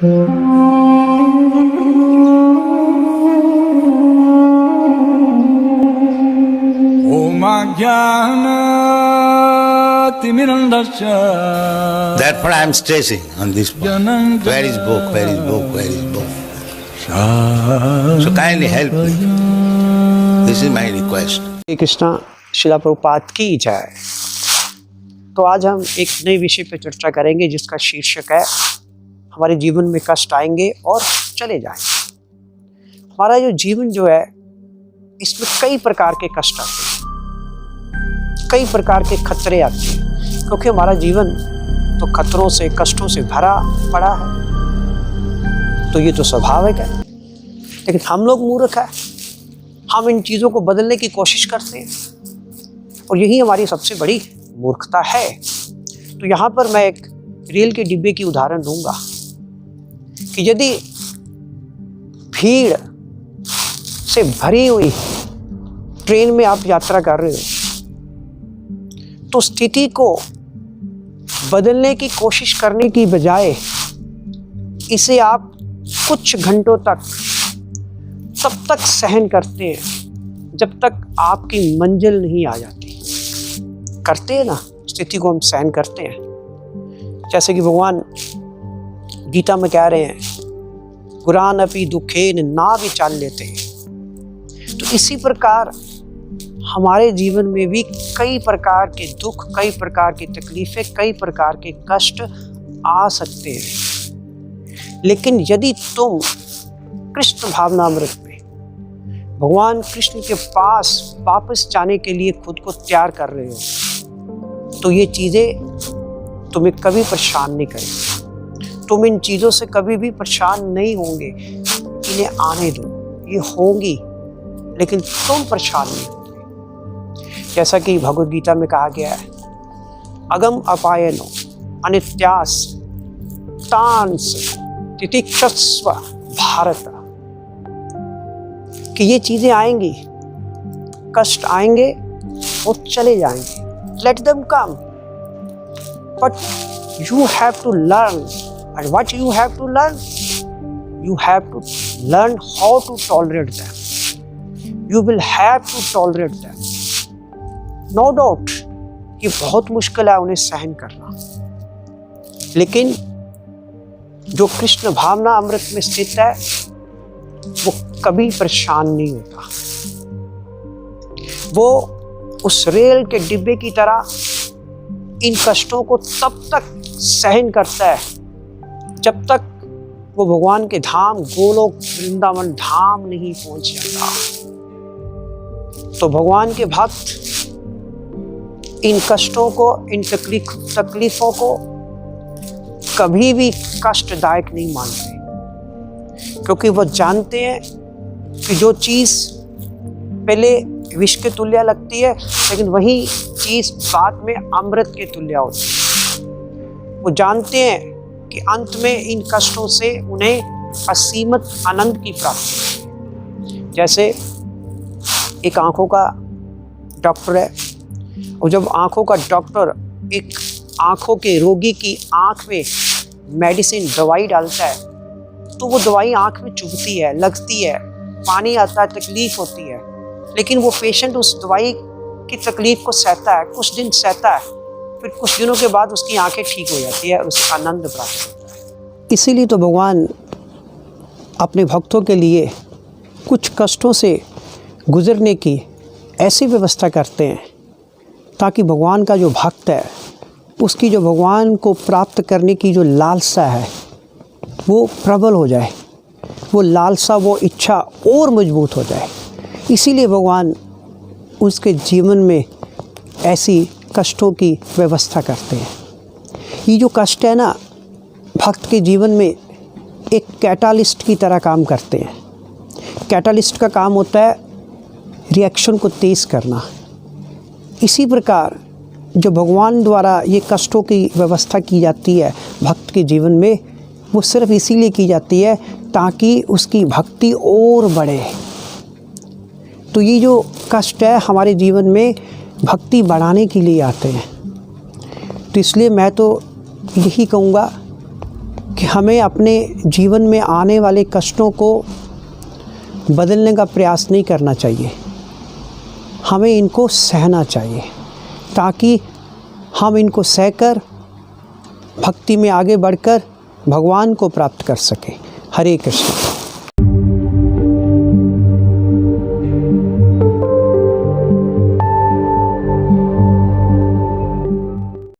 Therefore I am stressing on this point. Where is book? Where is book? Where is book? So kindly help me. This is my request. Shri Krishna शिला प्रभुपाद की जय। तो आज हम एक नए विषय पर चर्चा करेंगे जिसका शीर्षक है हमारे जीवन में कष्ट आएंगे और चले जाएंगे। हमारा जो जीवन जो है इसमें कई प्रकार के कष्ट आते हैं, कई प्रकार के खतरे आते हैं, क्योंकि हमारा जीवन तो खतरों से कष्टों से भरा पड़ा है। तो ये तो स्वाभाविक है, लेकिन हम लोग मूर्ख हैं। हम इन चीज़ों को बदलने की कोशिश करते हैं और यही हमारी सबसे बड़ी मूर्खता है। तो यहाँ पर मैं एक रेल के डिब्बे की उदाहरण दूंगा कि यदि भीड़ से भरी हुई ट्रेन में आप यात्रा कर रहे हो तो स्थिति को बदलने की कोशिश करने की बजाय इसे आप कुछ घंटों तक तब तक सहन करते हैं जब तक आपकी मंजिल नहीं आ जाती। करते हैं ना, स्थिति को हम सहन करते हैं। जैसे कि भगवान गीता में कह रहे हैं, गुरान अपि दुखेन ना विचाल लेते। तो इसी प्रकार हमारे जीवन में भी कई प्रकार के दुख, कई प्रकार की तकलीफें, कई प्रकार के कष्ट आ सकते हैं। लेकिन यदि तुम कृष्ण भावनामृत में भगवान कृष्ण के पास वापस जाने के लिए खुद को तैयार कर रहे हो तो ये चीज़ें तुम्हें कभी परेशान नहीं करेंगी। तुम इन चीज़ों से कभी भी परेशान नहीं होंगे। इन्हें आने दो, ये होंगी, लेकिन तुम परेशान नहीं होंगे। जैसा कि भगवद गीता में कहा गया है, अगम अपायनो अनित्यास तांस तितिक्षस्व भारत, कि ये चीजें आएंगी, कष्ट आएंगे और चले जाएंगे। Let them come, but you have to learn. And what you have to learn? You have to learn how to tolerate them. You will have to tolerate them. No doubt ये बहुत मुश्किल है उन्हें सहन करना, लेकिन जो कृष्ण भावना अमृत में स्थित है वो कभी परेशान नहीं होता। वो उस रेल के डिब्बे की तरह इन कष्टों को तब तक सहन करता है जब तक वो भगवान के धाम गोलोक वृंदावन धाम नहीं पहुंच जाता। तो भगवान के भक्त इन कष्टों को, इन तकलीफों को कभी भी कष्टदायक नहीं मानते, क्योंकि वो जानते हैं कि जो चीज़ पहले विष के तुल्य लगती है, लेकिन वही चीज़ बाद में अमृत के तुल्य होती है। वो जानते हैं कि अंत में इन कष्टों से उन्हें असीमित आनंद की प्राप्ति है। जैसे एक आंखों का डॉक्टर है, और जब आंखों का डॉक्टर एक आंखों के रोगी की आंख में मेडिसिन दवाई डालता है तो वो दवाई आंख में चुभती है, लगती है, पानी आता है, तकलीफ होती है, लेकिन वो पेशेंट उस दवाई की तकलीफ को सहता है, कुछ दिन सहता है, फिर कुछ दिनों के बाद उसकी आंखें ठीक हो जाती है और उसे आनंद प्राप्त होता है। इसीलिए तो भगवान अपने भक्तों के लिए कुछ कष्टों से गुजरने की ऐसी व्यवस्था करते हैं ताकि भगवान का जो भक्त है उसकी जो भगवान को प्राप्त करने की जो लालसा है वो प्रबल हो जाए, वो लालसा, वो इच्छा और मजबूत हो जाए। इसीलिए भगवान उसके जीवन में ऐसी कष्टों की व्यवस्था करते हैं। ये जो कष्ट है ना, भक्त के जीवन में एक कैटालिस्ट की तरह काम करते हैं। कैटालिस्ट का काम होता है रिएक्शन को तेज़ करना। इसी प्रकार जो भगवान द्वारा ये कष्टों की व्यवस्था की जाती है भक्त के जीवन में, वो सिर्फ इसीलिए की जाती है ताकि उसकी भक्ति और बढ़े। तो ये जो कष्ट है हमारे जीवन में भक्ति बढ़ाने के लिए आते हैं। तो इसलिए मैं तो यही कहूँगा कि हमें अपने जीवन में आने वाले कष्टों को बदलने का प्रयास नहीं करना चाहिए, हमें इनको सहना चाहिए ताकि हम इनको सहकर भक्ति में आगे बढ़कर भगवान को प्राप्त कर सकें। हरे कृष्ण।